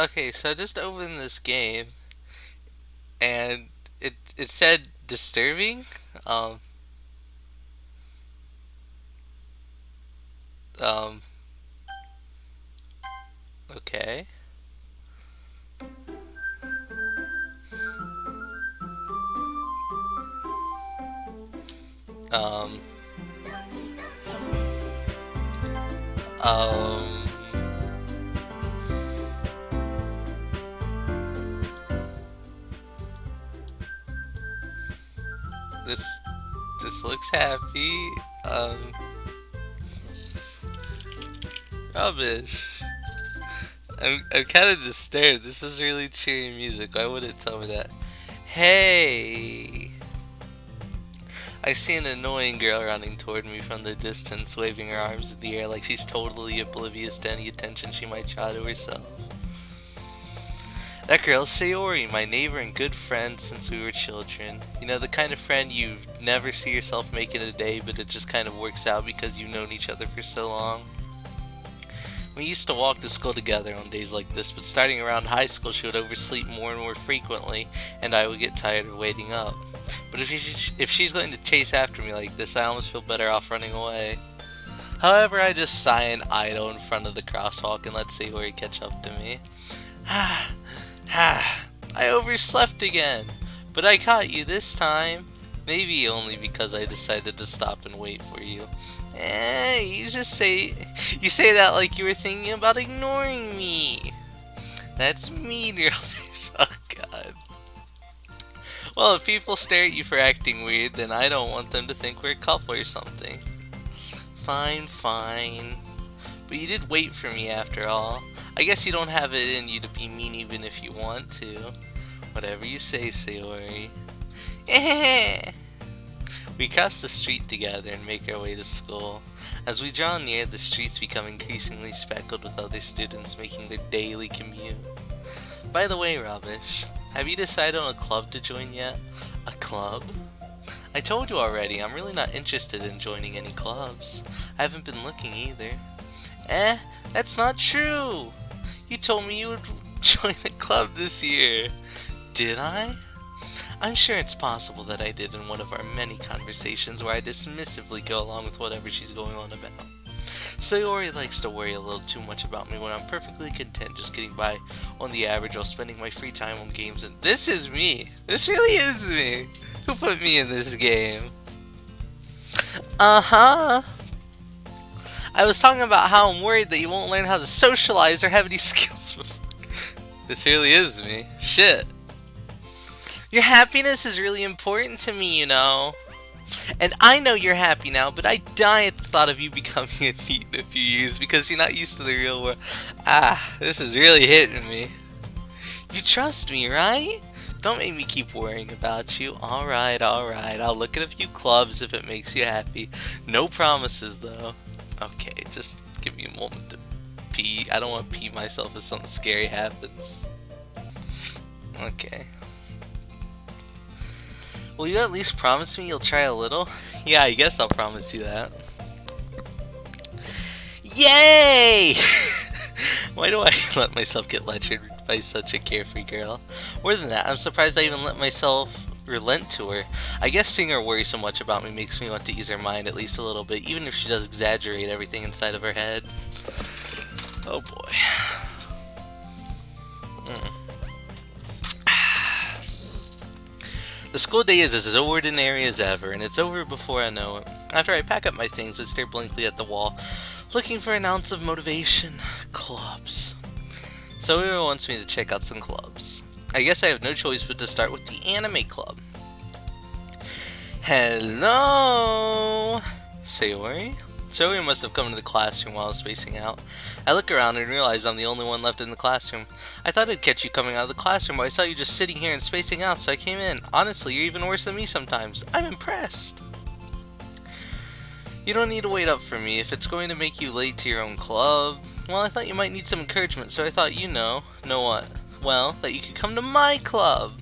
Okay, so I just opened this game and it said disturbing. Um um okay. Um um this this looks happy. Rubbish. I'm kind of disturbed. This is really cheery music. Why would it tell me that? Hey! I see an annoying girl running toward me from the distance, waving her arms in the air like she's totally oblivious to any attention she might draw to herself. That girl's Sayori, my neighbor and good friend since we were children. You know, the kind of friend you never see yourself making a day, but it just kind of works out because you've known each other for so long. We used to walk to school together on days like this, but starting around high school she would oversleep more and more frequently, and I would get tired of waiting up. But if she's going to chase after me like this, I almost feel better off running away. However, I just sigh and idle in front of the crosswalk and let Sayori catch up to me. I overslept again, but I caught you this time. Maybe only because I decided to stop and wait for you. You say that like you were thinking about ignoring me. That's mean, Rubbish. Oh god. Well, if people stare at you for acting weird, then I don't want them to think we're a couple or something. Fine, fine. But you did wait for me after all. I guess you don't have it in you to be mean even if you want to. Whatever you say, Sayori. We cross the street together and make our way to school. As we draw near, the streets become increasingly speckled with other students making their daily commute. By the way, Rubbish, have you decided on a club to join yet? A club? I told you already, I'm really not interested in joining any clubs. I haven't been looking either. That's not true! You told me you would join a club this year. Did I? I'm sure it's possible that I did in one of our many conversations where I dismissively go along with whatever she's going on about. Sayori likes to worry a little too much about me when I'm perfectly content just getting by on the average while spending my free time on games, and this is me! This really is me! Who put me in this game? Uh-huh! I was talking about how I'm worried that you won't learn how to socialize or have any skills before. This really is me. Shit. Your happiness is really important to me, you know. And I know you're happy now, but I die at the thought of you becoming a NEET in a few years because you're not used to the real world. This is really hitting me. You trust me, right? Don't make me keep worrying about you. Alright, I'll look at a few clubs if it makes you happy. No promises, though. Okay, just give me a moment to pee. I don't want to pee myself if something scary happens. Okay. Will you at least promise me you'll try a little? Yeah, I guess I'll promise you that. Yay! Why do I let myself get lectured by such a carefree girl? More than that, I'm surprised I even let myself relent to her. I guess seeing her worry so much about me makes me want to ease her mind at least a little bit, even if she does exaggerate everything inside of her head. Oh boy. The school day is as ordinary as ever, and it's over before I know it. After I pack up my things, I stare blankly at the wall, looking for an ounce of motivation. Clubs. So everyone wants me to check out some clubs. I guess I have no choice but to start with the anime club. Hello! Sayori? Sayori must have come into the classroom while I was spacing out. I look around and realize I'm the only one left in the classroom. I thought I'd catch you coming out of the classroom, but I saw you just sitting here and spacing out, so I came in. Honestly, you're even worse than me sometimes. I'm impressed. You don't need to wait up for me if it's going to make you late to your own club. Well, I thought you might need some encouragement, so I thought know what? Well, that you could come to my club.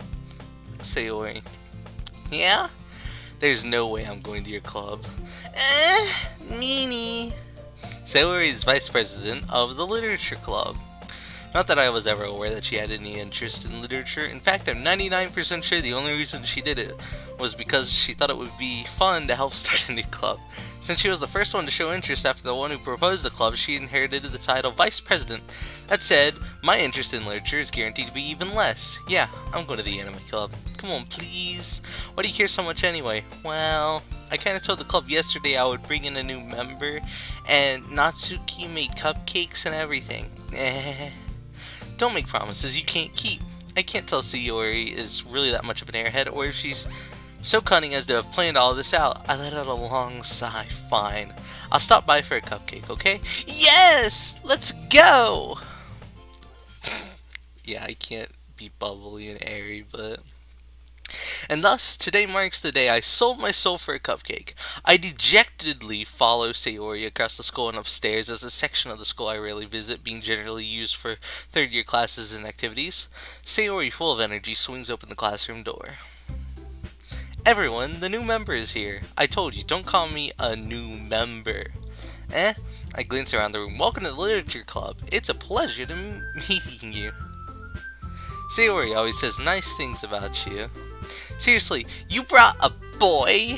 Sayori. Yeah? There's no way I'm going to your club. Meanie. Sayori is vice president of the literature club. Not that I was ever aware that she had any interest in literature. In fact, I'm 99% sure the only reason she did it was because she thought it would be fun to help start a new club. Since she was the first one to show interest after the one who proposed the club, she inherited the title Vice President. That said, my interest in literature is guaranteed to be even less. Yeah, I'm going to the anime club. Come on, please. Why do you care so much anyway? Well, I kind of told the club yesterday I would bring in a new member, and Natsuki made cupcakes and everything. Don't make promises you can't keep. I can't tell Sayori is really that much of an airhead, or if she's so cunning as to have planned all this out. I let out a long sigh. Fine. I'll stop by for a cupcake, okay? Yes! Let's go! Yeah, I can't be bubbly and airy, but... And thus, today marks the day I sold my soul for a cupcake. I dejectedly follow Sayori across the school and upstairs, as a section of the school I rarely visit, being generally used for third-year classes and activities. Sayori, full of energy, swings open the classroom door. Everyone, the new member is here. I told you, don't call me a new member. I glance around the room. Welcome to the Literature Club. It's a pleasure to meeting you. Sayori always says nice things about you. Seriously, you brought a boy?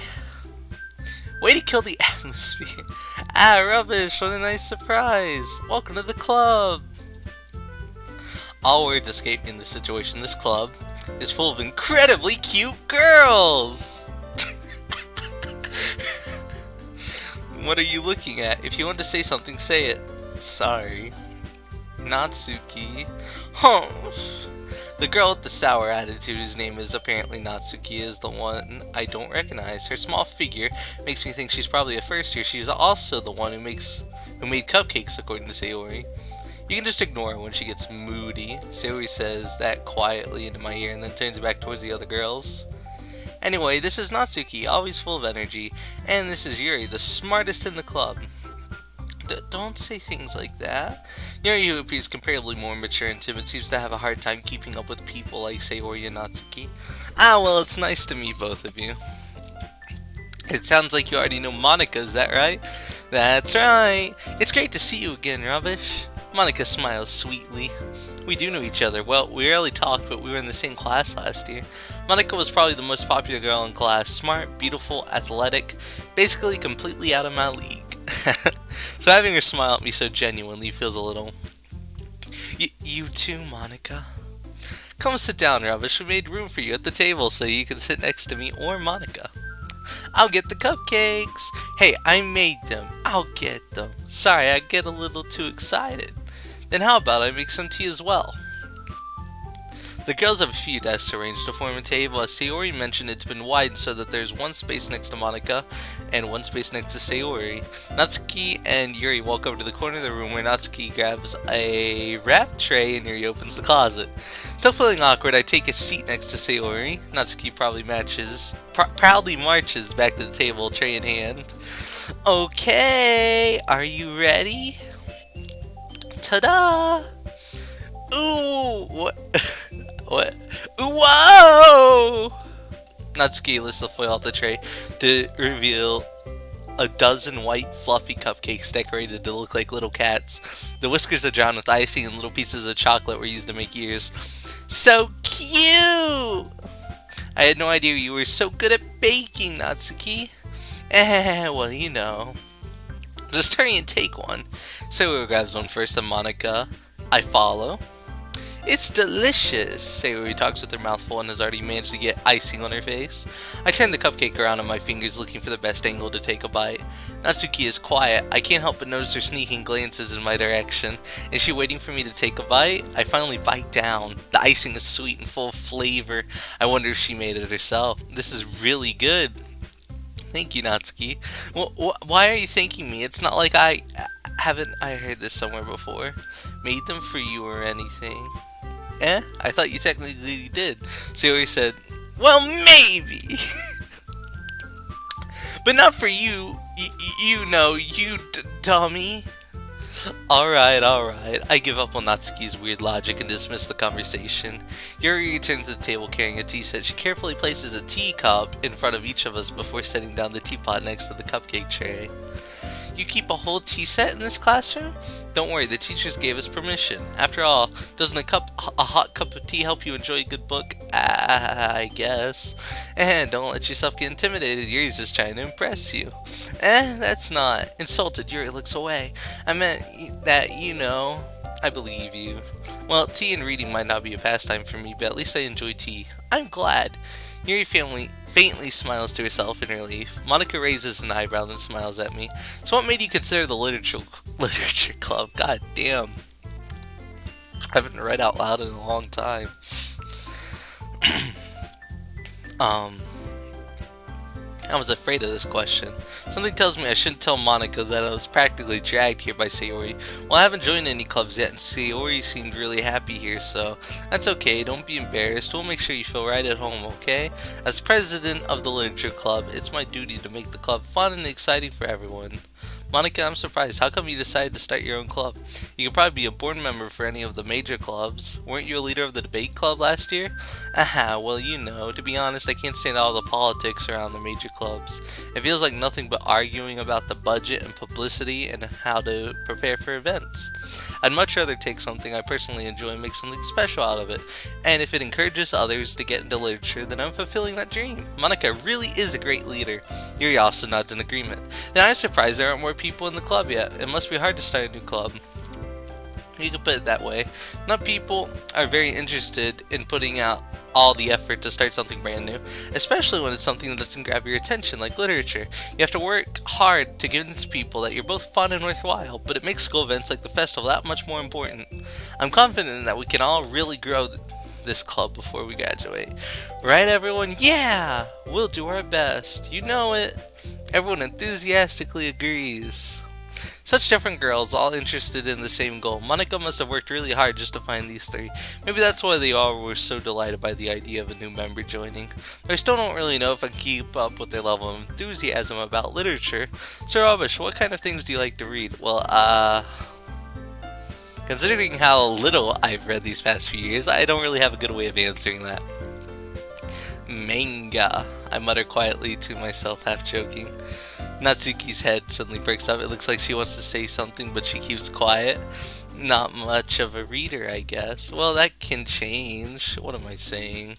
Way to kill the atmosphere. Ah, rubbish, what a nice surprise. Welcome to the club. All words escape me in this situation. This club is full of incredibly cute girls. What are you looking at? If you want to say something, say it. Sorry. Natsuki. The girl with the sour attitude, whose name is apparently Natsuki, is the one I don't recognize. Her small figure makes me think she's probably a first year. She's also the one who made cupcakes, according to Sayori. You can just ignore her when she gets moody. Sayori says that quietly into my ear and then turns back towards the other girls. Anyway, this is Natsuki, always full of energy, and this is Yuri, the smartest in the club. Don't say things like that. Yuri, who appears comparably more mature and timid, seems to have a hard time keeping up with people like Sayori and Natsuki. Ah, well, it's nice to meet both of you. It sounds like you already know Monika, is that right? That's right. It's great to see you again, Rubbish. Monika smiles sweetly. We do know each other. Well, we rarely talked, but we were in the same class last year. Monika was probably the most popular girl in class. Smart, beautiful, athletic, basically completely out of my league. So having her smile at me so genuinely feels a little... You too, Monika. Come sit down, Rubbish. We made room for you at the table so you can sit next to me or Monika. I'll get the cupcakes. Hey, I made them. I'll get them. Sorry, I get a little too excited. Then how about I make some tea as well? The girls have a few desks arranged to form a table. As Sayori mentioned, it's been widened so that there's one space next to Monika and one space next to Sayori. Natsuki and Yuri walk over to the corner of the room where Natsuki grabs a wrap tray and Yuri opens the closet. Still feeling awkward, I take a seat next to Sayori. Natsuki proudly marches back to the table, tray in hand. Okay, are you ready? Ta-da! Ooh, what? What? Whoa! Natsuki lifts the foil off the tray to reveal a dozen white, fluffy cupcakes decorated to look like little cats. The whiskers are drawn with icing and little pieces of chocolate were used to make ears. So cute! I had no idea you were so good at baking, Natsuki. Well, you know. Just hurry and take one. Sayori grabs one first, then Monika. I follow. It's delicious! Sayori talks with her mouth full and has already managed to get icing on her face. I turn the cupcake around on my fingers, looking for the best angle to take a bite. Natsuki is quiet. I can't help but notice her sneaking glances in my direction. Is she waiting for me to take a bite? I finally bite down. The icing is sweet and full of flavor. I wonder if she made it herself. This is really good. Thank you, Natsuki. Why are you thanking me? It's not like I heard this somewhere before. Made them for you or anything. I thought you technically did. Sayori said, well, maybe. But not for you. You know, you dummy. Alright. I give up on Natsuki's weird logic and dismiss the conversation. Yuri returns to the table carrying a tea set. She carefully places a teacup in front of each of us before setting down the teapot next to the cupcake tray. You keep a whole tea set in this classroom? Don't worry, the teachers gave us permission. After all, doesn't a hot cup of tea help you enjoy a good book? I guess. And don't let yourself get intimidated. Yuri's just trying to impress you. That's not. Insulted, Yuri looks away. I meant that, I believe you. Well, tea and reading might not be a pastime for me, but at least I enjoy tea. I'm glad. Yuri faintly smiles to herself in relief. Monica raises an eyebrow and smiles at me. So what made you consider the literature club? God damn. I haven't read out loud in a long time. I was afraid of this question. Something tells me I shouldn't tell Monica that I was practically dragged here by Sayori. Well, I haven't joined any clubs yet, and Sayori seemed really happy here, so that's okay. Don't be embarrassed. We'll make sure you feel right at home, okay? As president of the literature club, it's my duty to make the club fun and exciting for everyone. Monica, I'm surprised. How come you decided to start your own club? You could probably be a board member for any of the major clubs. Weren't you a leader of the debate club last year? Aha, well, to be honest, I can't stand all the politics around the major clubs. It feels like nothing but arguing about the budget and publicity and how to prepare for events. I'd much rather take something I personally enjoy and make something special out of it. And if it encourages others to get into literature, then I'm fulfilling that dream. Monica really is a great leader. Yuri also nods in agreement. Then I'm surprised there aren't more people in the club yet. It must be hard to start a new club. You could put it that way. Not people are very interested in putting out all the effort to start something brand new, especially when it's something that doesn't grab your attention, like literature. You have to work hard to convince people that you're both fun and worthwhile, but it makes school events like the festival that much more important. I'm confident that we can all really grow this club before we graduate. Right, everyone? Yeah! We'll do our best. You know it. Everyone enthusiastically agrees. Such different girls, all interested in the same goal. Monica must have worked really hard just to find these three. Maybe that's why they all were so delighted by the idea of a new member joining. I still don't really know if I can keep up with their level of enthusiasm about literature. Sir Abish, what kind of things do you like to read? Well, considering how little I've read these past few years, I don't really have a good way of answering that. Manga, I mutter quietly to myself, half joking. Natsuki's head suddenly breaks up. It looks like she wants to say something, but she keeps quiet. Not much of a reader, I guess. Well, that can change. What am I saying?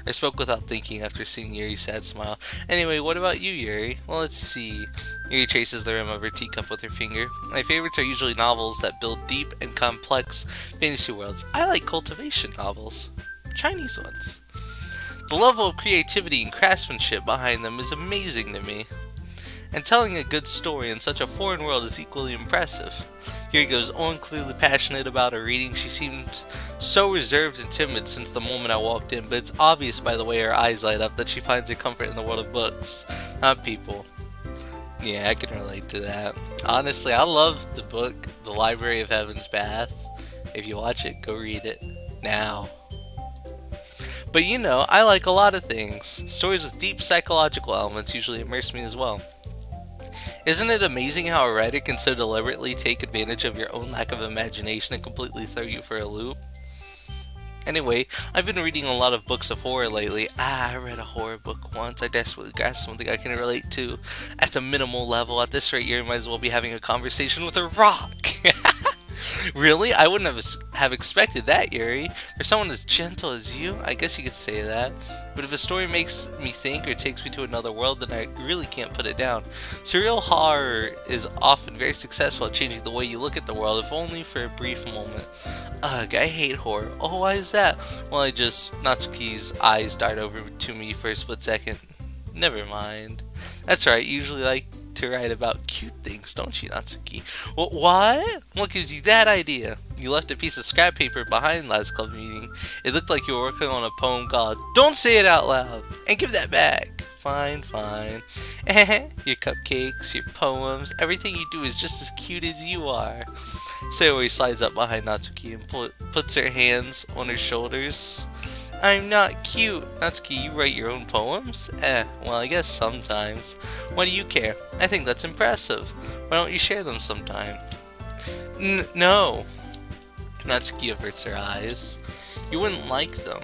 I spoke without thinking after seeing Yuri's sad smile. Anyway, what about you, Yuri? Well, let's see. Yuri traces the rim of her teacup with her finger. My favorites are usually novels that build deep and complex fantasy worlds. I like cultivation novels. Chinese ones. The level of creativity and craftsmanship behind them is amazing to me. And telling a good story in such a foreign world is equally impressive. Yuri goes on, clearly passionate about her reading. She seemed so reserved and timid since the moment I walked in, but it's obvious by the way her eyes light up that she finds her comfort in the world of books, not people. Yeah, I can relate to that. Honestly, I love the book, The Library of Heaven's Bath. If you watch it, go read it now. But I like a lot of things. Stories with deep psychological elements usually immerse me as well. Isn't it amazing how a writer can so deliberately take advantage of your own lack of imagination and completely throw you for a loop? Anyway, I've been reading a lot of books of horror lately. I read a horror book once. I desperately grasped something I can relate to at the minimal level. At this rate, you might as well be having a conversation with a rock. Really? I wouldn't have expected that, Yuri. For someone as gentle as you, I guess you could say that. But if a story makes me think or takes me to another world, then I really can't put it down. Surreal horror is often very successful at changing the way you look at the world, if only for a brief moment. Ugh, I hate horror. Oh, why is that? Well, Natsuki's eyes dart over to me for a split second. Never mind. That's right, you usually like to write about cute things, don't you, Natsuki? What? What gives you that idea? You left a piece of scrap paper behind last club meeting. It looked like you were working on a poem called Don't Say It Out Loud! And give that back! Fine. Your cupcakes, your poems, everything you do is just as cute as you are. Sayori slides up behind Natsuki and puts her hands on her shoulders. I'm not cute. Natsuki, you write your own poems? Well, I guess sometimes. Why do you care? I think that's impressive. Why don't you share them sometime? No. Natsuki averts her eyes. You wouldn't like them.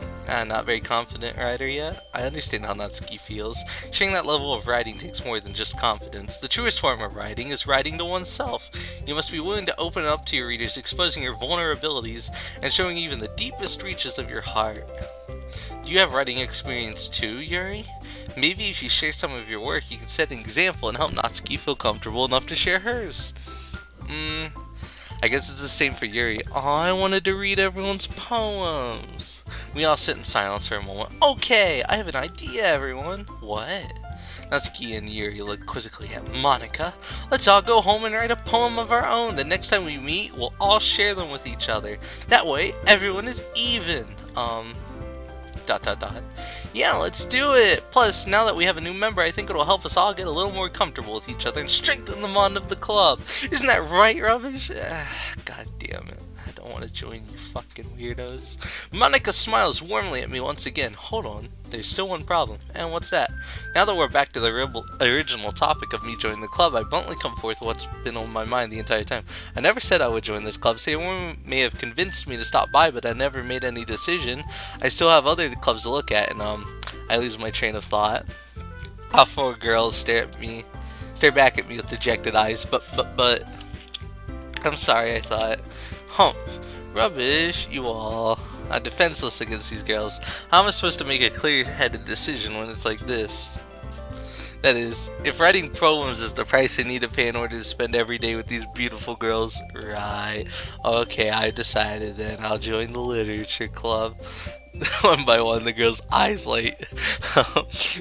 Not very confident rider yet? I understand how Natsuki feels. Sharing that level of riding takes more than just confidence. The truest form of riding is riding to oneself. You must be willing to open up to your readers, exposing your vulnerabilities, and showing even the deepest reaches of your heart. Do you have riding experience too, Yuri? Maybe if you share some of your work, you can set an example and help Natsuki feel comfortable enough to share hers. I guess it's the same for Yuri. Oh, I wanted to read everyone's poems. We all sit in silence for a moment. Okay, I have an idea, everyone. What? Natsuki and Yuri look quizzically at Monika. Let's all go home and write a poem of our own. The next time we meet, we'll all share them with each other. That way, everyone is even. Yeah, let's do it! Plus, now that we have a new member, I think it'll help us all get a little more comfortable with each other and strengthen the bond of the club. Isn't that right, Rubbish? God damn it. I don't want to join you fucking weirdos. Monika smiles warmly at me once again. Hold on, there's still one problem. And what's that? Now that we're back to the original topic of me joining the club, I bluntly come forth what's been on my mind the entire time. I never said I would join this club. Someone may have convinced me to stop by, but I never made any decision. I still have other clubs to look at, and I lose my train of thought. All four girls stare back at me with dejected eyes. But I'm sorry, I thought. Humph. Rubbish, you all. I'm defenseless against these girls. How am I supposed to make a clear-headed decision when it's like this? That is, if writing poems is the price I need to pay in order to spend every day with these beautiful girls, right? Okay, I decided then. I'll join the literature club. One by one, the girl's eyes light.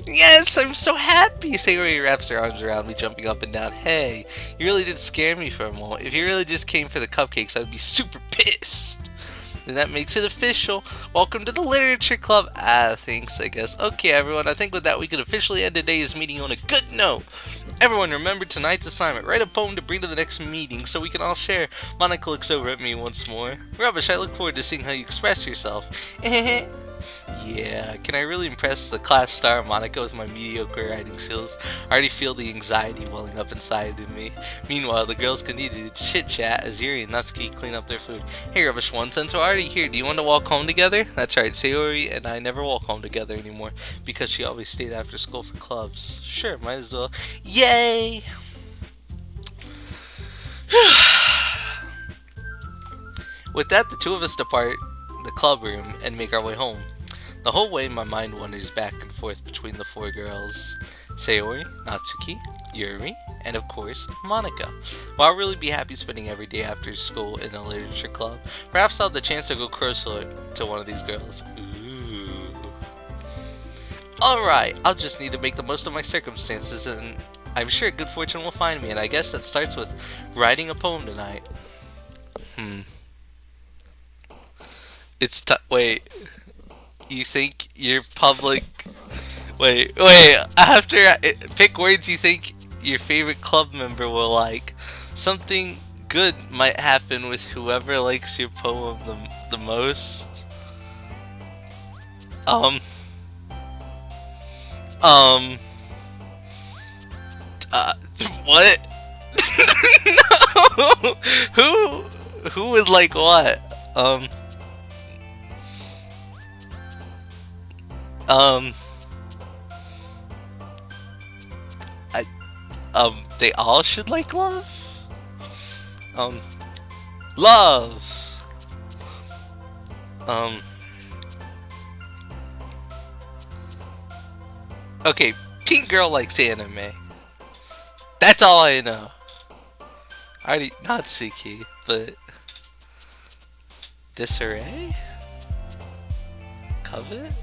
Yes, I'm so happy! Sayori wraps her arms around me, jumping up and down. Hey, you really did scare me for a moment. If you really just came for the cupcakes, I'd be super pissed. Then that makes it official. Welcome to the literature club. Thanks, I guess. Okay, everyone, I think with that we can officially end today's meeting on a good note. Everyone, remember tonight's assignment. Write a poem to bring to the next meeting so we can all share. Monika looks over at me once more. Rubbish, I look forward to seeing how you express yourself. Yeah, can I really impress the class star Monika with my mediocre writing skills? I already feel the anxiety welling up inside of me. Meanwhile, the girls continue to chit-chat as Yuri and Natsuki clean up their food. Hey, Rubbish One, since we're already here, do you want to walk home together? That's right, Sayori and I never walk home together anymore because she always stayed after school for clubs. Sure, might as well. Yay! With that, the two of us depart the club room and make our way home. The whole way, my mind wanders back and forth between the four girls: Sayori, Natsuki, Yuri, and of course, Monika. While I'll really be happy spending every day after school in a literature club, perhaps I'll have the chance to go closer to one of these girls. Ooh. Alright, I'll just need to make the most of my circumstances, and I'm sure good fortune will find me, and I guess that starts with writing a poem tonight. Wait. You think your public... Wait. After pick words you think your favorite club member will like. Something good might happen with whoever likes your poem the most. What? No! Who would like what? They all should like love? Love! Okay, Pink Girl likes anime. That's all I know. Natsuki, but... Disarray? Covet?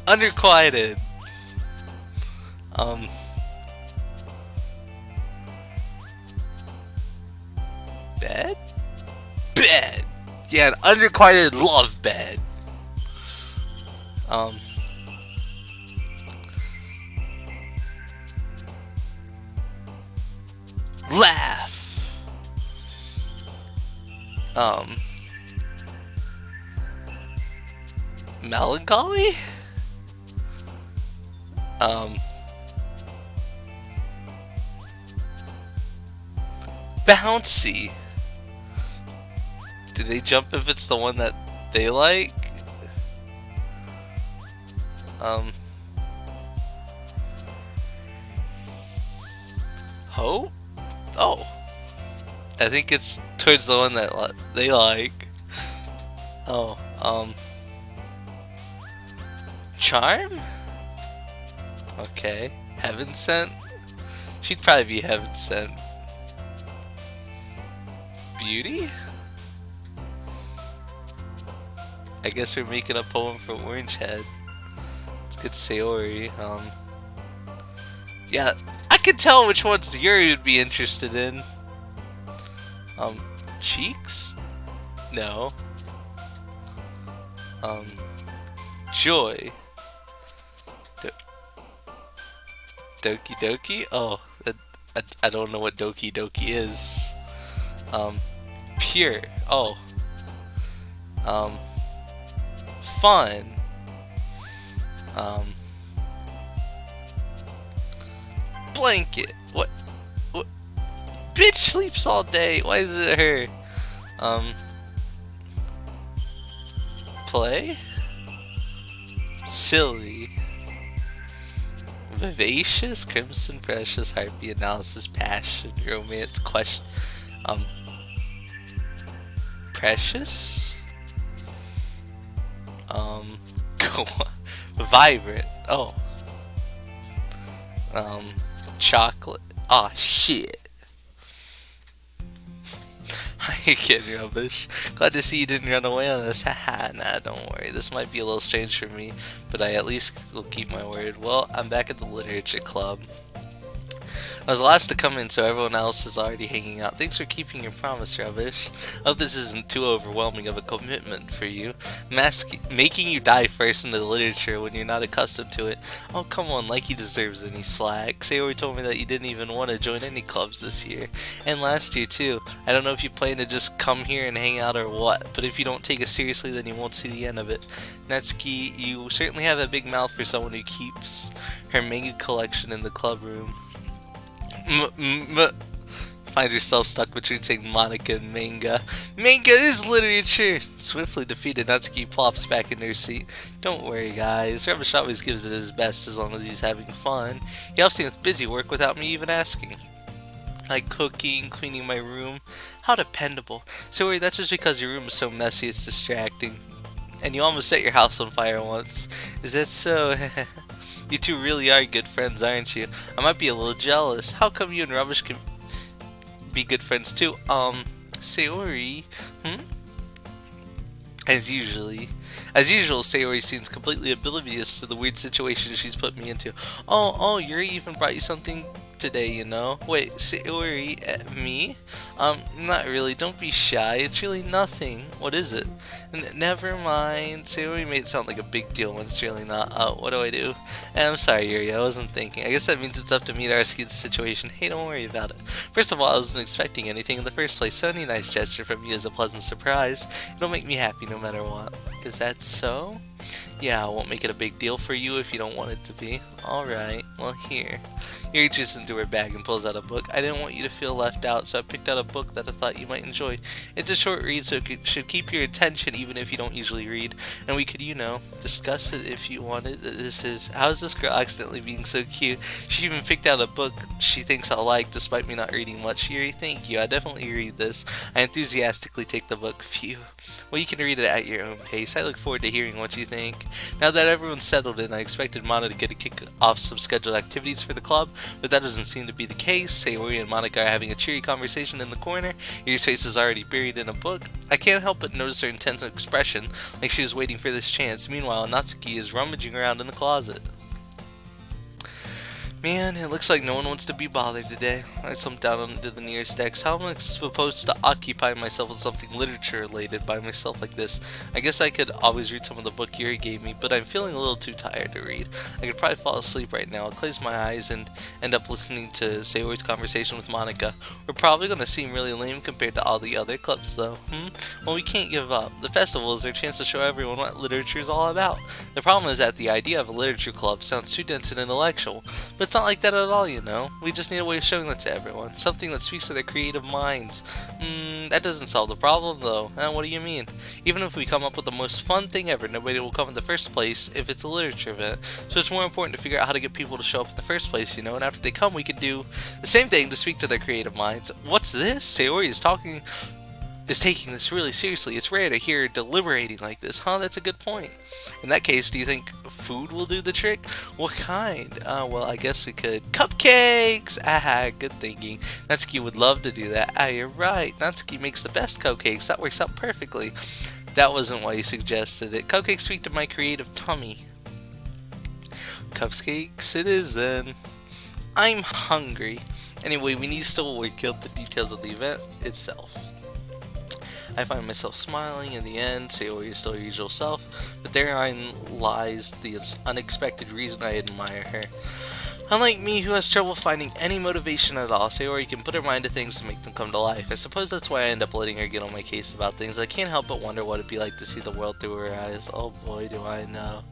Underquieted. Bed? Bed! Yeah, an underquieted love bed. Laugh. Melancholy? Bouncy. Do they jump if it's the one that they like? Hope? Oh. I think it's towards the one that they like. Oh, Charm? Okay. Heaven Sent? She'd probably be Heaven Sent. Beauty? I guess we're making a poem for Orange Head. Let's get Sayori. Yeah, I can tell which ones Yuri would be interested in. Cheeks? No. Joy. Doki Doki? Oh, I don't know what Doki Doki is. Pure. Oh. Fun. Blanket. What? Bitch sleeps all day. Why is it her? Play? Silly. Vivacious, crimson, precious, heartbeat, analysis, passion, romance, question. Precious? Go on. Vibrant. Oh. Chocolate. Aw, shit. I get rubbish. Glad to see you didn't run away on this. Haha, nah, don't worry. This might be a little strange for me, but I at least will keep my word. Well, I'm back at the literature club. I was the last to come in, so everyone else is already hanging out. Thanks for keeping your promise, Rubbish. Hope this isn't too overwhelming of a commitment for you. Making you dive first into the literature when you're not accustomed to it. Oh, come on, like he deserves any slack. Sayori told me that you didn't even want to join any clubs this year. And last year, too. I don't know if you plan to just come here and hang out or what, but if you don't take it seriously, then you won't see the end of it. Natsuki, you certainly have a big mouth for someone who keeps her manga collection in the club room. Finds yourself stuck between saying Monica and manga. Manga is literature! Swiftly defeated, Natsuki plops back into her seat. Don't worry, guys. Rubbish always gives it his best as long as he's having fun. He helps me with busy work without me even asking. Like cooking, cleaning my room. How dependable. Sorry, that's just because your room is so messy it's distracting. And you almost set your house on fire once. Is that so? You two really are good friends, aren't you? I might be a little jealous. How come you and Rubbish can be good friends too? Sayori? As usual, Sayori seems completely oblivious to the weird situation she's put me into. Oh, Yuri even brought you something today, you know? Wait, Sayori, me? Not really, don't be shy, it's really nothing. What is it? Never mind. Sayori made it sound like a big deal when it's really not. What do I do? I'm sorry, Yuri, I wasn't thinking. I guess that means it's up to me to rescue the situation. Hey, don't worry about it. First of all, I wasn't expecting anything in the first place, so any nice gesture from you is a pleasant surprise. It'll make me happy no matter what. Is that so? Yeah, I won't make it a big deal for you if you don't want it to be. Alright, well here. He reaches into her bag and pulls out a book. I didn't want you to feel left out, so I picked out a book that I thought you might enjoy. It's a short read, so it should keep your attention even if you don't usually read. And we could, discuss it if you wanted. This is, how is this girl accidentally being so cute? She even picked out a book she thinks I'll like, despite me not reading much. Yuri, thank you. I definitely read this. I enthusiastically take the book. Phew. Well, you can read it at your own pace. I look forward to hearing what you think. Now that everyone's settled in, I expected Mana to get to kick off some scheduled activities for the club, but that doesn't seem to be the case. Sayori and Monica are having a cheery conversation in the corner. Yuri's face is already buried in a book. I can't help but notice her intense expression, like she was waiting for this chance. Meanwhile, Natsuki is rummaging around in the closet. Man, it looks like no one wants to be bothered today. I slumped down onto the nearest desk. How am I supposed to occupy myself with something literature related by myself like this? I guess I could always read some of the book Yuri gave me, but I'm feeling a little too tired to read. I could probably fall asleep right now. I'll close my eyes and end up listening to Sayori's conversation with Monica. We're probably going to seem really lame compared to all the other clubs though. Well, we can't give up. The festival is our chance to show everyone what literature is all about. The problem is that the idea of a literature club sounds too dense and intellectual, but It's not like that at all, you know. We just need a way of showing that to everyone. Something that speaks to their creative minds. That doesn't solve the problem, though. What do you mean? Even if we come up with the most fun thing ever, nobody will come in the first place if it's a literature event. So it's more important to figure out how to get people to show up in the first place, you know. And after they come, we can do the same thing to speak to their creative minds. What's this? Sayori is taking this really seriously. It's rare to hear her deliberating like this, huh? That's a good point. In that case, do you think food will do the trick? What kind? Well, I guess we could. Cupcakes! Good thinking. Natsuki would love to do that. You're right. Natsuki makes the best cupcakes. That works out perfectly. That wasn't why you suggested it. Cupcakes speak to my creative tummy. Cupcakes it is then. I'm hungry. Anyway, we need to still work out the details of the event itself. I find myself smiling in the end. Sayori is still her usual self, but therein lies the unexpected reason I admire her. Unlike me, who has trouble finding any motivation at all, Sayori can put her mind to things to make them come to life. I suppose that's why I end up letting her get on my case about things. I can't help but wonder what it'd be like to see the world through her eyes. Oh boy, do I know.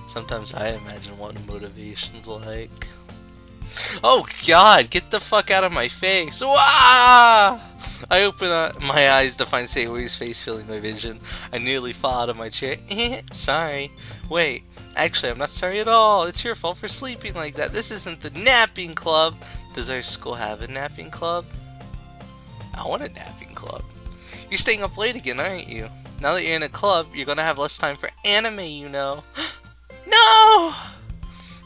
Sometimes I imagine what motivation's like. Oh god, get the fuck out of my face. Wah! I open my eyes to find Sayori's face filling my vision. I nearly fall out of my chair. Sorry. Wait, actually I'm not sorry at all. It's your fault for sleeping like that. This isn't the napping club. Does our school have a napping club? I want a napping club. You're staying up late again, aren't you? Now that you're in a club, you're gonna have less time for anime, you know. No!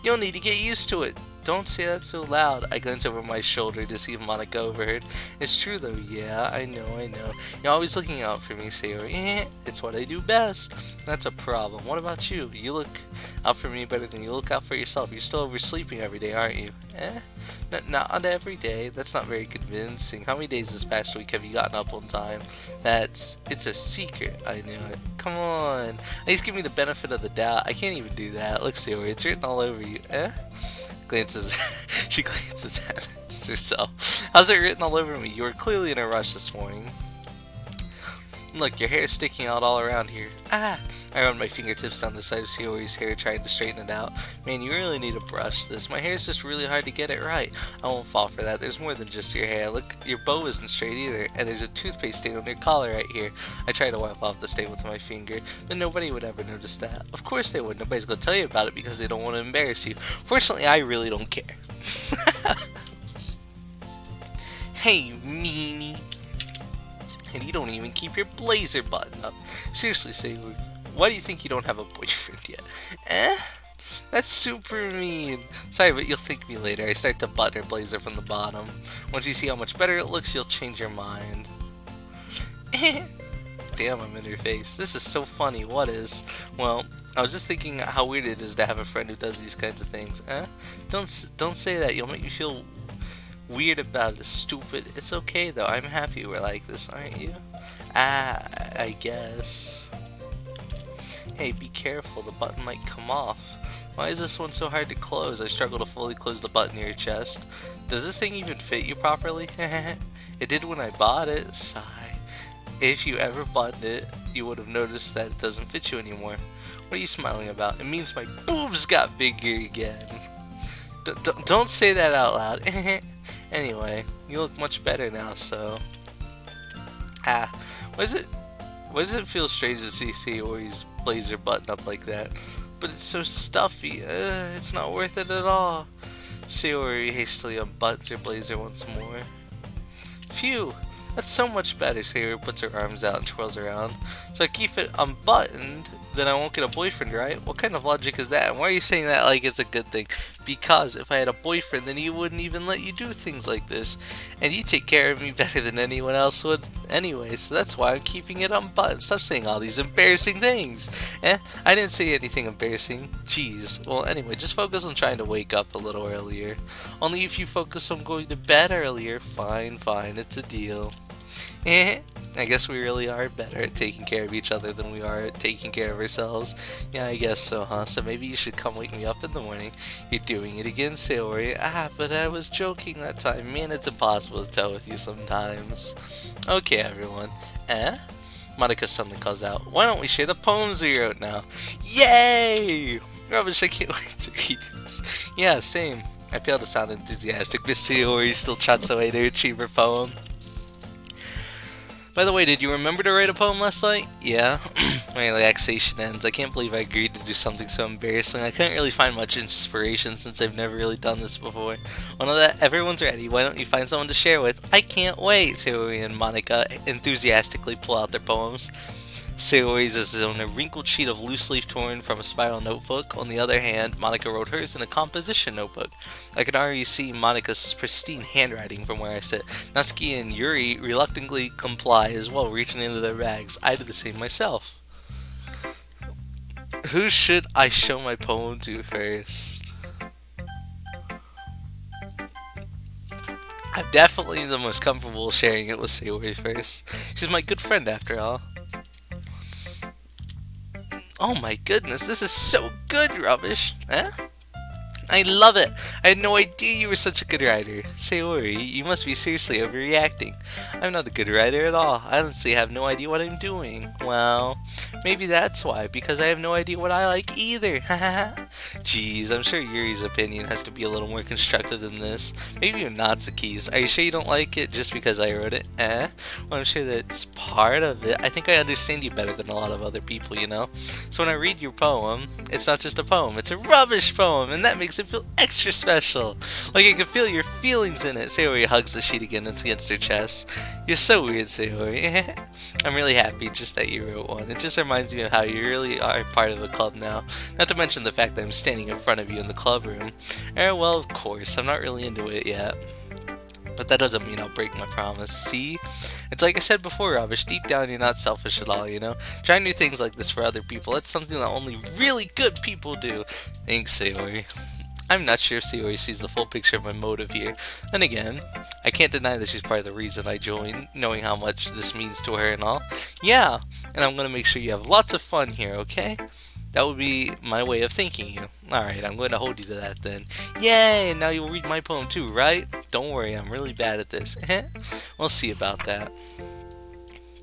You'll need to get used to it. Don't say that so loud. I glance over my shoulder to see if Monica overheard. It's true though, yeah, I know. You're always looking out for me, Sayori. It's what I do best. That's a problem. What about you? You look out for me better than you look out for yourself. You're still oversleeping every day, aren't you? Not every day. That's not very convincing. How many days this past week have you gotten up on time? It's a secret. I knew it. Come on. At least give me the benefit of the doubt. I can't even do that. Look, Sayori, it's written all over you. She glances at herself. How's it written all over me? You were clearly in a rush this morning. Look, your hair is sticking out all around here. I run my fingertips down the side of Sayori's hair, trying to straighten it out. Man, you really need to brush this. My hair is just really hard to get it right. I won't fall for that. There's more than just your hair. Look, your bow isn't straight either, and there's a toothpaste stain on your collar right here. I try to wipe off the stain with my finger, but nobody would ever notice that. Of course they would. Nobody's gonna tell you about it because they don't want to embarrass you. Fortunately, I really don't care. Hey, meanie. And you don't even keep your blazer button up. Seriously, Sayori, why do you think you don't have a boyfriend yet? That's super mean. Sorry, but you'll thank me later. I start to button her blazer from the bottom. Once you see how much better it looks, you'll change your mind. Damn, I'm in her face. This is so funny. What is? Well, I was just thinking how weird it is to have a friend who does these kinds of things. Don't say that. You'll make me feel weird about it. Stupid. It's okay though. I'm happy we're like this, aren't you? I guess. Hey, be careful. The button might come off. Why is this one so hard to close? I struggle to fully close the button near your chest. Does this thing even fit you properly? It did when I bought it. Sigh. If you ever buttoned it, you would have noticed that it doesn't fit you anymore. What are you smiling about? It means my boobs got bigger again. Don't say that out loud. Anyway, you look much better now, so... why does it feel strange to see Sayori's blazer buttoned up like that? But it's so stuffy. It's not worth it at all. Sayori hastily unbuttons her blazer once more. Phew! That's so much better. Sayori puts her arms out and twirls around. So I keep it unbuttoned, then I won't get a boyfriend, right? What kind of logic is that? And why are you saying that like it's a good thing? Because if I had a boyfriend, then he wouldn't even let you do things like this. And you take care of me better than anyone else would anyway, so that's why I'm keeping it unbuttoned. Stop saying all these embarrassing things. I didn't say anything embarrassing. Jeez. Well, anyway, just focus on trying to wake up a little earlier. Only if you focus on going to bed earlier. Fine, it's a deal. I guess we really are better at taking care of each other than we are at taking care of ourselves. Yeah, I guess so, huh? So maybe you should come wake me up in the morning. You're doing it again, Sayori. But I was joking that time. Man, it's impossible to tell with you sometimes. Okay, everyone. Monica suddenly calls out, why don't we share the poems we wrote now? Yay! Rubbish, I can't wait to read this. Yeah, same. I fail to sound enthusiastic. Miss Sayori still chats away to achieve her poem. By the way, did you remember to write a poem last night? Yeah. My relaxation ends. I can't believe I agreed to do something so embarrassing. I couldn't really find much inspiration since I've never really done this before. Well, now that everyone's ready, why don't you find someone to share with? I can't wait! Sayori and Monica enthusiastically pull out their poems. Sayori's is on a wrinkled sheet of loose leaf torn from a spiral notebook. On the other hand, Monica wrote hers in a composition notebook. I can already see Monica's pristine handwriting from where I sit. Natsuki and Yuri reluctantly comply as well, reaching into their bags. I did the same myself. Who should I show my poem to first? I'm definitely the most comfortable sharing it with Sayori first. She's my good friend after all. Oh my goodness, this is so good, Rubbish! Eh? I love it! I had no idea you were such a good writer. Sayori, you must be seriously overreacting. I'm not a good writer at all. I honestly have no idea what I'm doing. Well, maybe that's why, because I have no idea what I like either. Jeez, I'm sure Yuri's opinion has to be a little more constructive than this. Maybe even Natsuki's. Are you sure you don't like it just because I wrote it? Eh? Well, I'm sure that's part of it. I think I understand you better than a lot of other people, you know? So when I read your poem, it's not just a poem, it's a rubbish poem, and that makes it feel extra special. Like I can feel your feelings in it. Sayori hugs the sheet again against her chest. You're so weird, Sayori. I'm really happy just that you wrote one. It just reminds me of how you really are part of the club now. Not to mention the fact that I'm standing in front of you in the club room. Well, of course, I'm not really into it yet. But that doesn't mean I'll break my promise. See? It's like I said before, Rubbish. Deep down, you're not selfish at all, you know? Trying new things like this for other people, that's something that only really good people do. Thanks, Sayori. I'm not sure if Sayori sees the full picture of my motive here. Then again, I can't deny that she's part of the reason I joined, knowing how much this means to her and all. Yeah, and I'm gonna make sure you have lots of fun here, okay? That would be my way of thanking you. Alright, I'm going to hold you to that then. Yay! Now you'll read my poem too, right? Don't worry, I'm really bad at this. We'll see about that.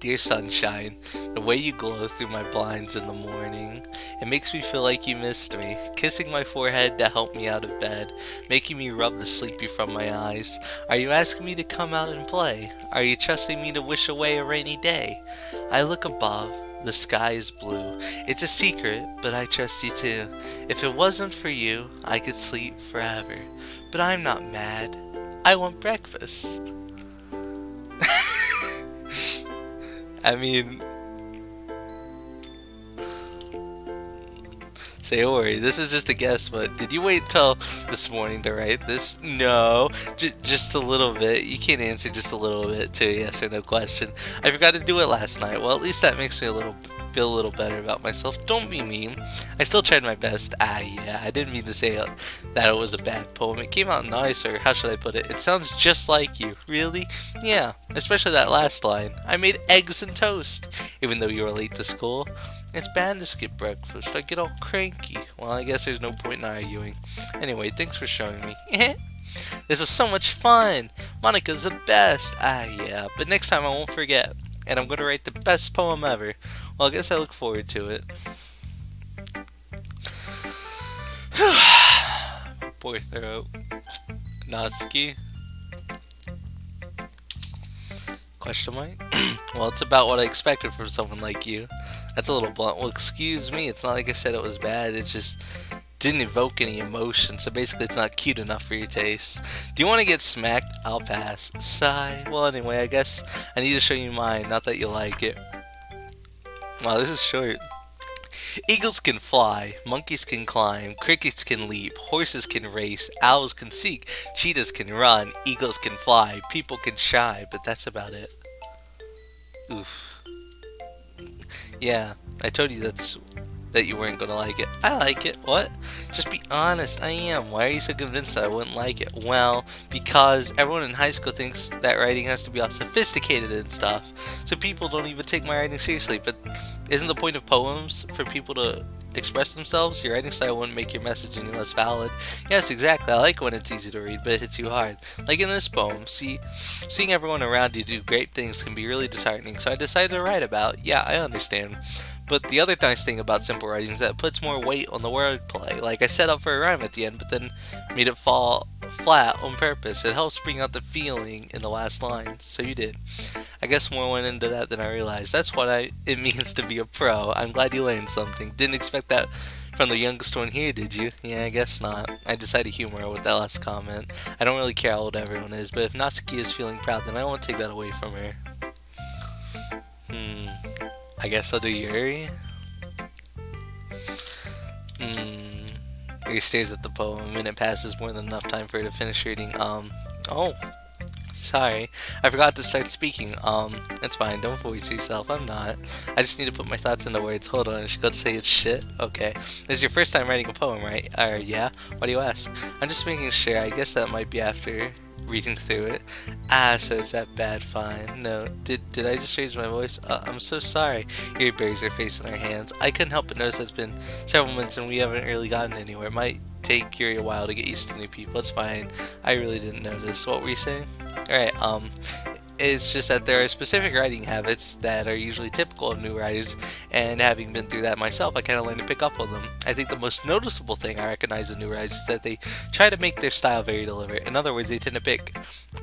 Dear sunshine, the way you glow through my blinds in the morning, it makes me feel like you missed me, kissing my forehead to help me out of bed, making me rub the sleepy from my eyes. Are you asking me to come out and play? Are you trusting me to wish away a rainy day? I look above. The sky is blue. It's a secret, but I trust you too. If it wasn't for you, I could sleep forever. But I'm not mad. I want breakfast. I mean, Sayori, this is just a guess, but did you wait till this morning to write this? No, just a little bit. You can't answer just a little bit to a yes or no question. I forgot to do it last night. Well, at least that makes me feel a little better about myself. Don't be mean. I still tried my best. Yeah, I didn't mean to say that it was a bad poem. It came out nice, or how should I put it? It sounds just like you. Really? Yeah, especially that last line. I made eggs and toast, even though you were late to school. It's bad to skip breakfast. I get all cranky. Well, I guess there's no point in arguing. Anyway, thanks for showing me. This is so much fun. Monica's the best. Yeah, but next time I won't forget. And I'm going to write the best poem ever. Well, I guess I look forward to it. Poor throat. Natsuki? Question mark? Well, it's about what I expected from someone like you. That's a little blunt. Well, excuse me. It's not like I said it was bad. It just didn't evoke any emotion. So basically, it's not cute enough for your taste. Do you want to get smacked? I'll pass. Sigh. Well, anyway, I guess I need to show you mine. Not that you like it. Wow, this is short. Eagles can fly, monkeys can climb, crickets can leap, horses can race, owls can seek, cheetahs can run, eagles can fly, people can shy, but that's about it. Oof. Yeah, I told you that you weren't gonna like it. I like it. What? Just be honest. I am. Why are you so convinced that I wouldn't like it? Well, because everyone in high school thinks that writing has to be all sophisticated and stuff. So people don't even take my writing seriously. But isn't the point of poems for people to express themselves? Your writing style wouldn't make your message any less valid. Yes, exactly. I like when it's easy to read, but it hits you hard. Like in this poem, seeing everyone around you do great things can be really disheartening. So I decided to write about, yeah, I understand. But the other nice thing about simple writing is that it puts more weight on the wordplay. Like I set up for a rhyme at the end, but then made it fall flat on purpose. It helps bring out the feeling in the last line. So you did. I guess more went into that than I realized. That's what it means to be a pro. I'm glad you learned something. Didn't expect that from the youngest one here, did you? Yeah, I guess not. I decided humor with that last comment. I don't really care how old everyone is, but if Natsuki is feeling proud, then I won't take that away from her. I guess I'll do Yuri. Yuri stares at the poem. A minute passes, more than enough time for her to finish reading. Oh. Sorry, I forgot to start speaking. It's fine, don't voice yourself, I'm not. I just need to put my thoughts into words. Hold on, I should go say it's shit? Okay. This is your first time writing a poem, right? Yeah? Why do you ask? I'm just making sure, I guess that might be after reading through it. So it's that bad, fine. No, did I just raise my voice? I'm so sorry. Yuri buries her face in her hands. I couldn't help but notice it's been several months and we haven't really gotten anywhere. It might take Yuri a while to get used to new people. It's fine. I really didn't notice. What were you saying? Alright, it's just that there are specific writing habits that are usually typical of new writers, and having been through that myself, I kind of learned to pick up on them. I think the most noticeable thing I recognize in new writers is that they try to make their style very deliberate. In other words, they tend to pick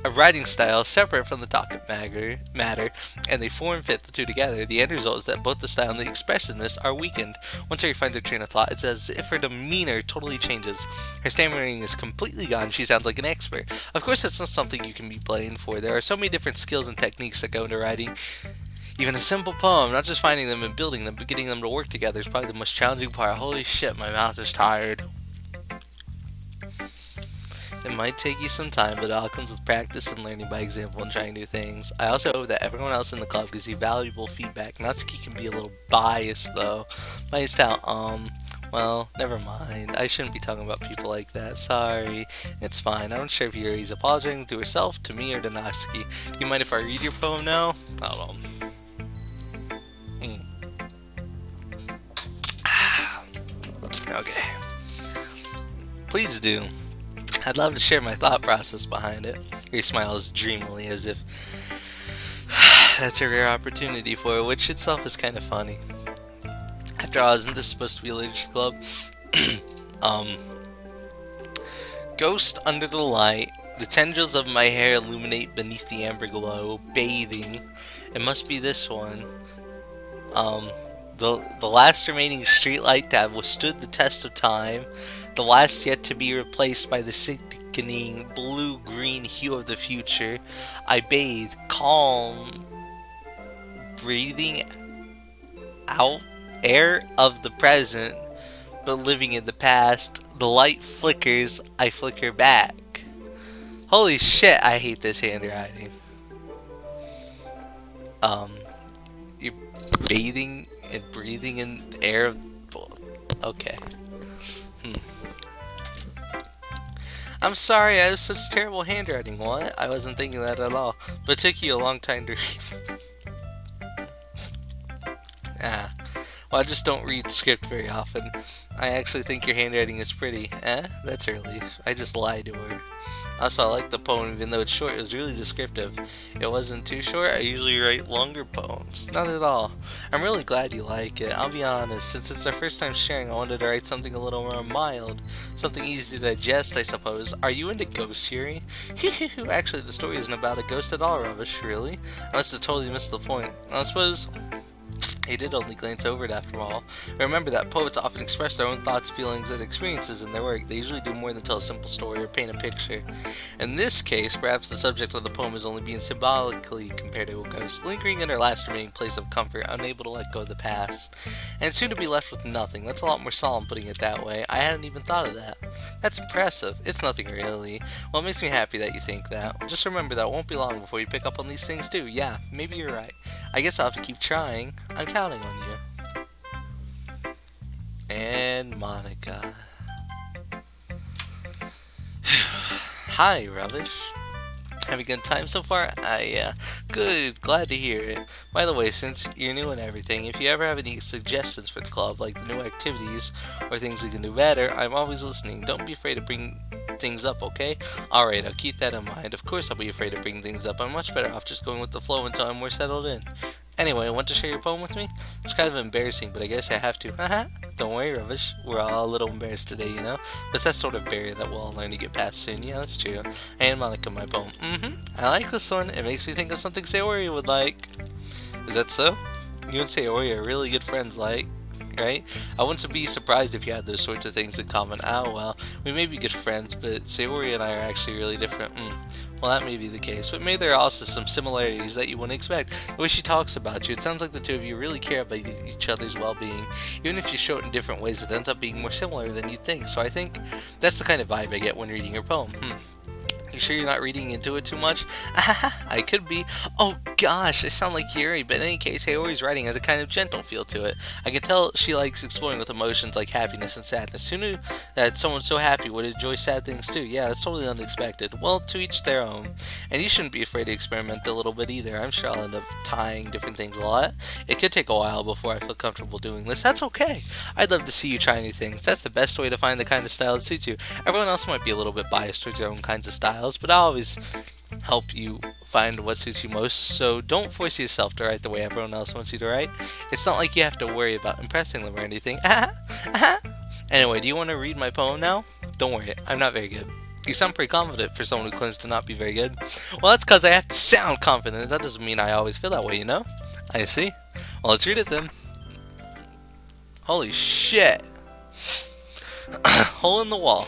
a writing style separate from the topic matter, and they form fit the two together. The end result is that both the style and the expressiveness are weakened. Once Harry finds her train of thought, it's as if her demeanor totally changes. Her stammering is completely gone. She sounds like an expert. Of course, that's not something you can be blamed for. There are so many different skills and techniques that go into writing. Even a simple poem, not just finding them and building them, but getting them to work together is probably the most challenging part. Holy shit, my mouth is tired. It might take you some time, but it all comes with practice and learning by example and trying new things. I also hope that everyone else in the club gives you valuable feedback. Natsuki can be a little biased though. Biased out, well, never mind. I shouldn't be talking about people like that. Sorry. It's fine. I'm not sure if Yuri's apologizing to herself, to me, or to Natsuki. Do you mind if I read your poem now? Hold on. Okay. Please do. I'd love to share my thought process behind it. Yuri smiles dreamily as if that's a rare opportunity for her, which itself is kind of funny. After all, isn't this supposed to be a literature club? Ghost under the light, the tendrils of my hair illuminate beneath the amber glow, bathing. It must be this one. The last remaining streetlight that withstood the test of time, the last yet to be replaced by the sickening blue-green hue of the future. I bathe, calm, breathing out air of the present, but living in the past. The light flickers, I flicker back. Holy shit, I hate this handwriting. You're bathing and breathing in the air of... Okay. I'm sorry, I have such terrible handwriting. What? I wasn't thinking that at all. But it took you a long time to read. Well, I just don't read script very often. I actually think your handwriting is pretty. That's her relief. I just lied to her. Also, I like the poem, even though it's short. It was really descriptive. It wasn't too short. I usually write longer poems. Not at all. I'm really glad you like it. I'll be honest, since it's our first time sharing, I wanted to write something a little more mild. Something easy to digest, I suppose. Are you into ghosts, Yuri? Actually, the story isn't about a ghost at all, Rubbish, really. I must have totally missed the point. I suppose... He did only glance over it after all. Remember that poets often express their own thoughts, feelings, and experiences in their work. They usually do more than tell a simple story or paint a picture. In this case, perhaps the subject of the poem is only being symbolically compared to a ghost, lingering in her last remaining place of comfort, unable to let go of the past, and soon to be left with nothing. That's a lot more solemn putting it that way. I hadn't even thought of that. That's impressive. It's nothing really. Well, it makes me happy that you think that. Just remember that it won't be long before you pick up on these things too. Yeah, maybe you're right. I guess I'll have to keep trying. I'm counting on you. And Monica. Hi, Rubbish. Having a good time so far? Yeah. Good. Glad to hear it. By the way, since you're new and everything, if you ever have any suggestions for the club, like the new activities or things we can do better, I'm always listening. Don't be afraid to bring things up, okay? Alright, I'll keep that in mind. Of course I'll be afraid to bring things up. I'm much better off just going with the flow until I'm more settled in. Anyway, want to share your poem with me? It's kind of embarrassing, but I guess I have to. Haha. Don't worry, Rubbish. We're all a little embarrassed today, you know? But it's that sort of barrier that we'll all learn to get past soon. Yeah, that's true. And Monica, my poem. I like this one. It makes me think of something Sayori would like. Is that so? You and Sayori are really good friends, like, right? I wouldn't be surprised if you had those sorts of things in common. Oh, well, we may be good friends, but Sayori and I are actually really different. Well, that may be the case, but maybe there are also some similarities that you wouldn't expect. The way she talks about you, it sounds like the two of you really care about each other's well-being. Even if you show it in different ways, it ends up being more similar than you'd think. So I think that's the kind of vibe I get when reading your poem. You sure you're not reading into it too much? I could be. Oh gosh, I sound like Yuri, but in any case, Hayori's writing has a kind of gentle feel to it. I can tell she likes exploring with emotions like happiness and sadness. Who knew that someone so happy would enjoy sad things too? Yeah, that's totally unexpected. Well, to each their own. And you shouldn't be afraid to experiment a little bit either. I'm sure I'll end up tying different things a lot. It could take a while before I feel comfortable doing this. That's okay. I'd love to see you try new things. That's the best way to find the kind of style that suits you. Everyone else might be a little bit biased towards their own kinds of styles, but I'll always help you find what suits you most, so don't force yourself to write the way everyone else wants you to write. It's not like you have to worry about impressing them or anything. Anyway, do you want to read my poem now? Don't worry, I'm not very good. You sound pretty confident for someone who claims to not be very good. Well, that's because I have to sound confident. That doesn't mean I always feel that way, you know? I see. Well, let's read it then. Holy shit. Hole in the wall.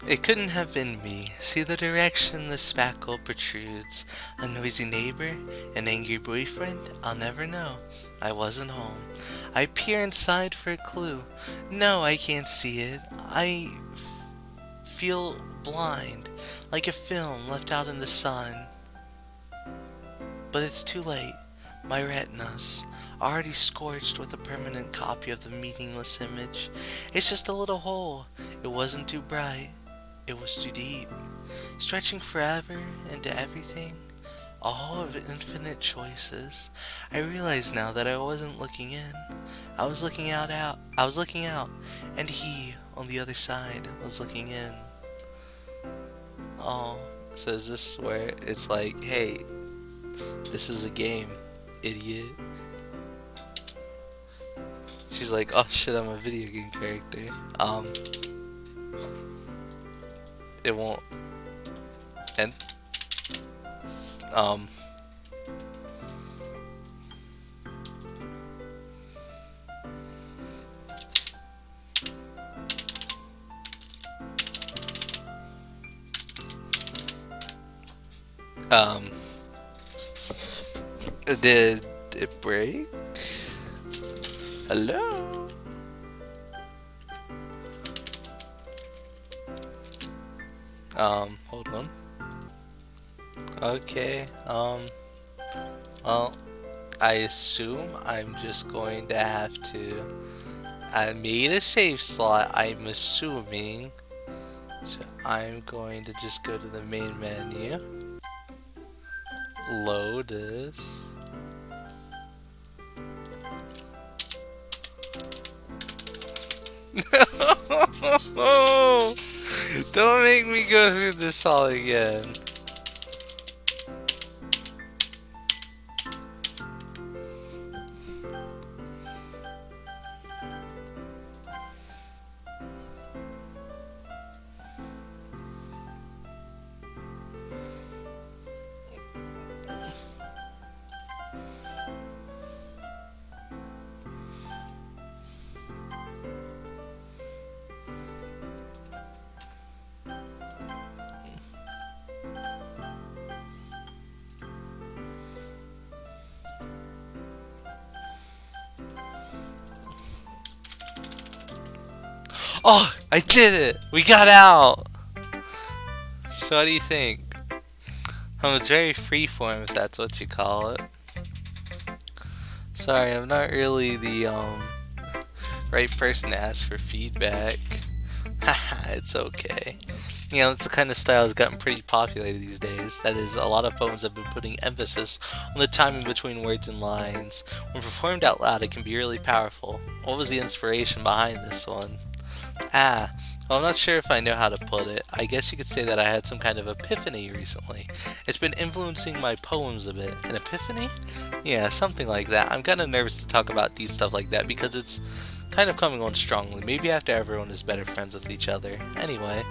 It couldn't have been me. See the direction the spackle protrudes. A noisy neighbor? An angry boyfriend? I'll never know. I wasn't home. I peer inside for a clue. No, I can't see it. I feel blind, like a film left out in the sun. But it's too late. My retinas, already scorched with a permanent copy of the meaningless image. It's just a little hole. It wasn't too bright. It was too deep, stretching forever into everything. A hole of infinite choices. I realize now that I wasn't looking in. I was looking out, and he, on the other side, was looking in. Oh, so is this where it's like, hey, this is a game, idiot? She's like, oh shit, I'm a video game character. It won't end. Did it break? Hello? Hold on. Okay, well, I assume I'm just going to have to, I made a save slot, I'm assuming, so I'm going to just go to the main menu, load this, no! Don't make me go through this all again. Oh, I did it! We got out! So what do you think? It's very freeform, if that's what you call it. Sorry, I'm not really the right person to ask for feedback. Haha, it's okay. You know, it's the kind of style that's gotten pretty popular these days. That is, a lot of poems have been putting emphasis on the timing between words and lines. When performed out loud, it can be really powerful. What was the inspiration behind this one? Ah, well, I'm not sure if I know how to put it. I guess you could say that I had some kind of epiphany recently. It's been influencing my poems a bit. An epiphany? Yeah, something like that. I'm kind of nervous to talk about deep stuff like that because it's kind of coming on strongly. Maybe after everyone is better friends with each other. Anyway,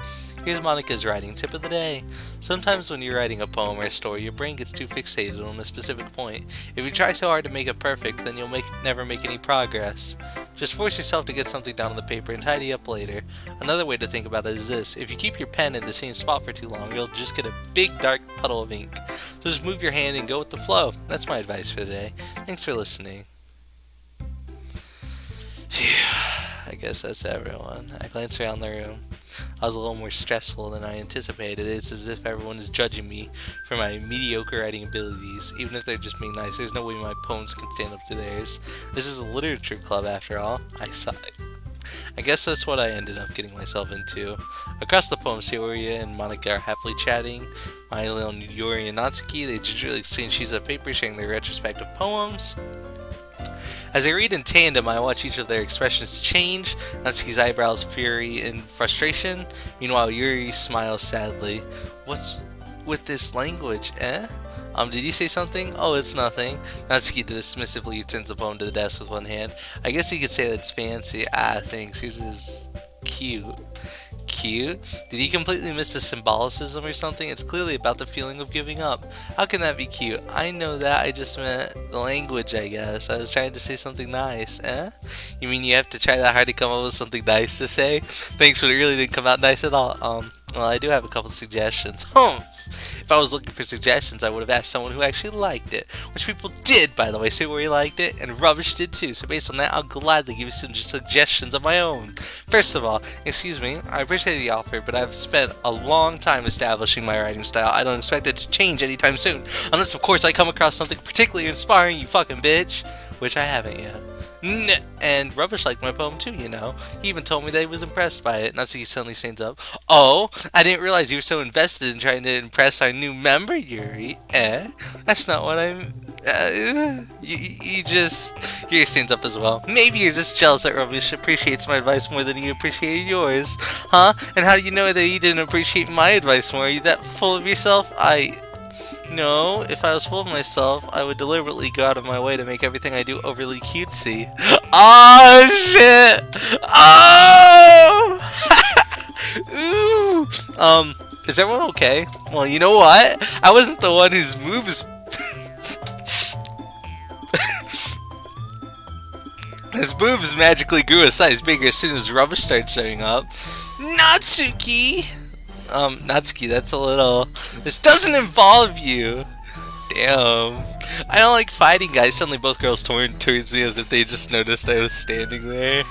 here's Monica's writing tip of the day. Sometimes when you're writing a poem or a story, your brain gets too fixated on a specific point. If you try so hard to make it perfect, then you'll never make any progress. Just force yourself to get something down on the paper and tidy up later. Another way to think about it is this: if you keep your pen in the same spot for too long, you'll just get a big dark puddle of ink. So just move your hand and go with the flow. That's my advice for today. Thanks for listening. Phew, I guess that's everyone. I glance around the room. I was a little more stressful than I anticipated. It's as if everyone is judging me for my mediocre writing abilities. Even if they're just being nice, there's no way my poems can stand up to theirs. This is a literature club after all. I sighed. I guess that's what I ended up getting myself into. Across the poem, Sayori and Monica are happily chatting. Milo and Yuri and Natsuki, they gingerly exchange sheets of paper sharing their retrospective poems. As I read in tandem, I watch each of their expressions change. Natsuki's eyebrows fury and frustration. Meanwhile, Yuri smiles sadly. What's with this language, eh? Did you say something? Oh, it's nothing. Natsuki dismissively turns the poem to the desk with one hand. I guess you could say that's fancy. Ah, thanks. Yours is cute. Cute? Did he completely miss the symbolicism or something? It's clearly about the feeling of giving up. How can that be cute? I know that, I just meant the language, I guess. I was trying to say something nice, eh? You mean you have to try that hard to come up with something nice to say? Thanks, but it really didn't come out nice at all. Well, I do have a couple suggestions. If I was looking for suggestions, I would have asked someone who actually liked it. Which people did, by the way. Say where he liked it, and Rubbish did too. So based on that, I'll gladly give you some suggestions of my own. First of all, excuse me, I appreciate the offer, but I've spent a long time establishing my writing style. I don't expect it to change anytime soon. Unless, of course, I come across something particularly inspiring, you fucking bitch. Which I haven't yet. And Rubbish liked my poem too, you know. He even told me that he was impressed by it. Natsuki suddenly stands up. Oh, I didn't realize you were so invested in trying to impress our new member, Yuri. Eh? That's not what I'm... Yuri stands up as well. Maybe you're just jealous that Rubbish appreciates my advice more than you appreciated yours. Huh? And how do you know that he didn't appreciate my advice more? Are you that full of yourself? No, if I was full of myself, I would deliberately go out of my way to make everything I do overly cutesy. Oh, shit! Oh! Ooh! Is everyone okay? Well, you know what? I wasn't the one whose moves... His boobs magically grew a size bigger as soon as Rubbish started showing up. Natsuki! Natsuki, that's a little... This doesn't involve you! Damn. I don't like fighting, guys. Suddenly both girls turned towards me as if they just noticed I was standing there.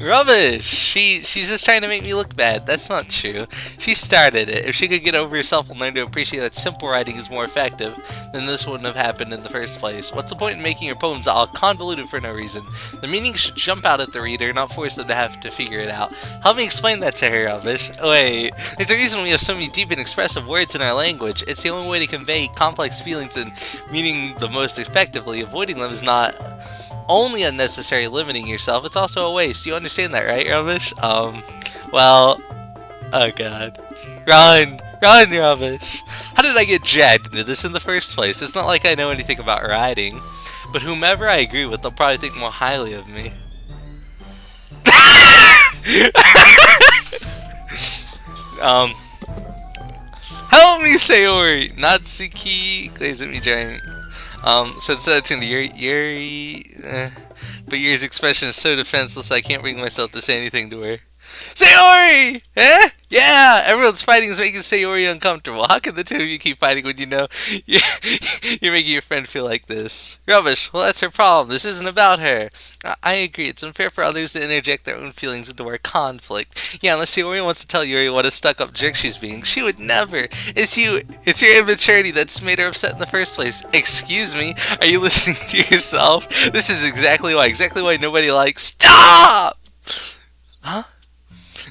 Rubbish! She's just trying to make me look bad. That's not true. She started it. If she could get over herself and learn to appreciate that simple writing is more effective, then this wouldn't have happened in the first place. What's the point in making your poems all convoluted for no reason? The meaning should jump out at the reader, not force them to have to figure it out. Help me explain that to her, Rubbish. Wait, there's a reason we have so many deep and expressive words in our language. It's the only way to convey complex feelings and meaning the most effectively. Avoiding them is not only unnecessary limiting yourself, it's also a waste. You understand that, right, Rubbish? Well, oh god. Run! Run, Rubbish! How did I get dragged into this in the first place? It's not like I know anything about writing. But whomever I agree with, they'll probably think more highly of me. Help me, Sayori! Natsuki glares at me giant. So instead I turn to Yuri, but Yuri's expression is so defenseless I can't bring myself to say anything to her. Sayori! Eh? Yeah! Everyone's fighting is making Sayori uncomfortable. How can the two of you keep fighting when you know you're making your friend feel like this? Rubbish. Well, that's her problem. This isn't about her. I agree. It's unfair for others to interject their own feelings into our conflict. Yeah, unless Sayori wants to tell Yuri what a stuck-up jerk she's being. She would never. It's your immaturity that's made her upset in the first place. Excuse me? Are you listening to yourself? This is exactly why nobody likes... Stop! Huh?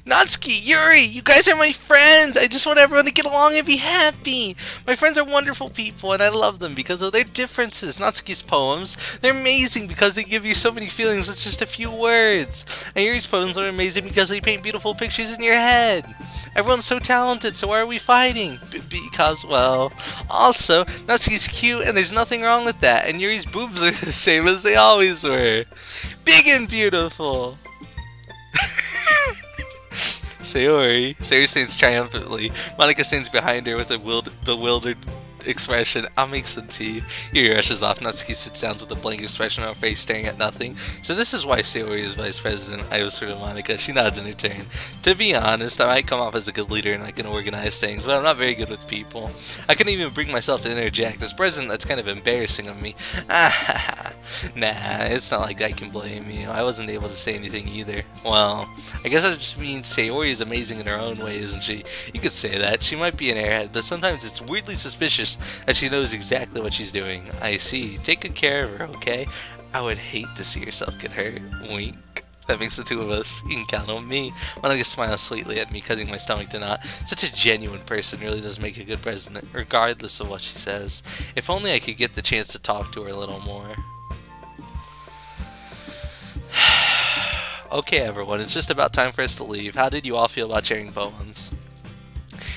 Natsuki, Yuri, you guys are my friends! I just want everyone to get along and be happy! My friends are wonderful people, and I love them because of their differences. Natsuki's poems, they're amazing because they give you so many feelings with just a few words. And Yuri's poems are amazing because they paint beautiful pictures in your head. Everyone's so talented, so why are we fighting? Because, well, also, Natsuki's cute, and there's nothing wrong with that, and Yuri's boobs are the same as they always were. Big and beautiful! Sayori stands triumphantly. Monika stands behind her with a bewildered expression. I'll make some tea. Yuri rushes off. Natsuki sits down with a blank expression on her face, staring at nothing. So this is why Sayori is vice president, I whisper to Monika. She nods in return. To be honest, I might come off as a good leader and I can organize things, but I'm not very good with people. I couldn't even bring myself to interject. As president, that's kind of embarrassing of me. Nah, it's not like I can blame you. I wasn't able to say anything either. Well, I guess that just means Sayori is amazing in her own way, isn't she? You could say that. She might be an airhead, but sometimes it's weirdly suspicious that she knows exactly what she's doing. I see. Take good care of her, okay? I would hate to see yourself get hurt. Wink. That makes the two of us. You can count on me. Monika smiles sweetly at me, cutting my stomach to knot. Such a genuine person really does make a good president, regardless of what she says. If only I could get the chance to talk to her a little more. Okay, everyone, it's just about time for us to leave. How did you all feel about sharing poems?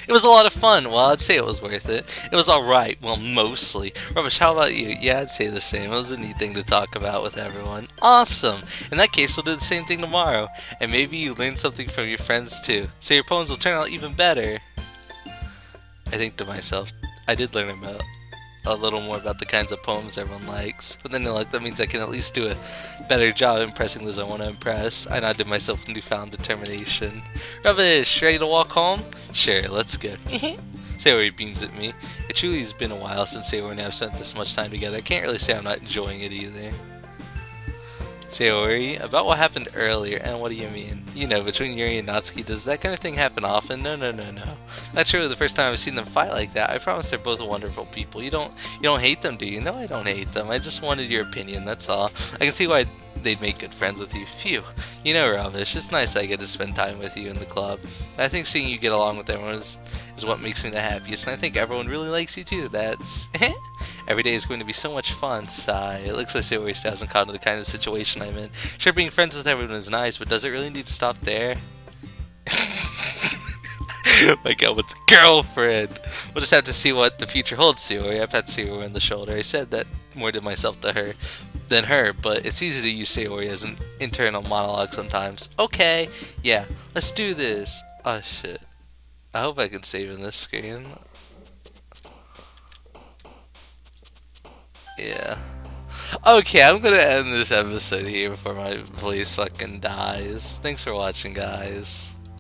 It was a lot of fun. Well, I'd say it was worth it. It was alright. Well, mostly. Rubbish, how about you? Yeah, I'd say the same. It was a neat thing to talk about with everyone. Awesome! In that case, we'll do the same thing tomorrow. And maybe you learn something from your friends too. So your poems will turn out even better. I think to myself, I did learn about a little more about the kinds of poems everyone likes. But then that means I can at least do a better job impressing those I want to impress. I nodded myself with newfound determination. Rubbish, ready to walk home? Sure, let's go. Sayori beams at me. It truly has been a while since Sayori and I have spent this much time together. I can't really say I'm not enjoying it either. Sayori, about what happened earlier, and what do you mean? You know, between Yuri and Natsuki, does that kind of thing happen often? No. That's really the first time I've seen them fight like that. I promise they're both wonderful people. You don't hate them, do you? No, I don't hate them. I just wanted your opinion, that's all. I can see why they'd make good friends with you. Phew. You know, Ravish, it's nice I get to spend time with you in the club. I think seeing you get along with everyone is what makes me the happiest, and I think everyone really likes you too. That's every day is going to be so much fun. Sigh. It looks like Sayori still hasn't caught on to the kind of situation I'm in. Sure, being friends with everyone is nice, but does it really need to stop there? My god, what's girlfriend? We'll just have to see what the future holds, Sayori. I pat Sayori on the shoulder. I said that more to myself than her, but it's easy to use Sayori as an internal monologue sometimes. Okay, yeah, let's do this. Oh shit. I hope I can save in this screen. Yeah. Okay, I'm gonna end this episode here before my voice fucking dies. Thanks for watching, guys.